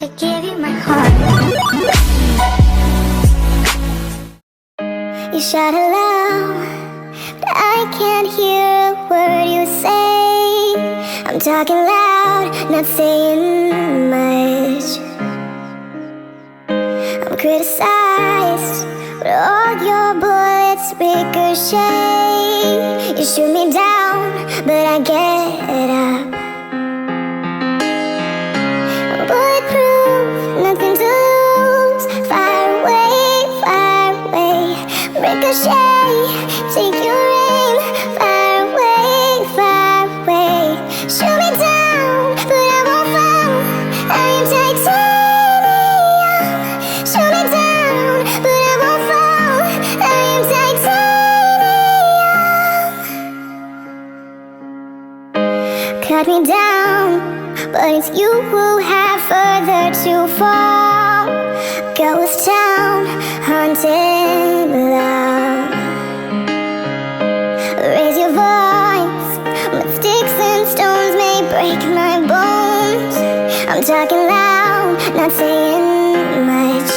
I gave you my heart. You shout aloud, but I can't hear a word you say. I'm talking loud, not saying much. I'm criticized, but all your bullets ricochet. You shoot me down, but I get up. Bulletproof, nothing to lose. Fire away, ricochet. Take your aim, fire away. Shoot me down, but I won't fall. I am titanium. Shoot me down, but I won't fall. I am titanium. Cut me down, but it's you who have further to fall. Ghost town, haunted love. Raise your voice, but sticks and stones may break my bones. I'm talking loud, not saying much.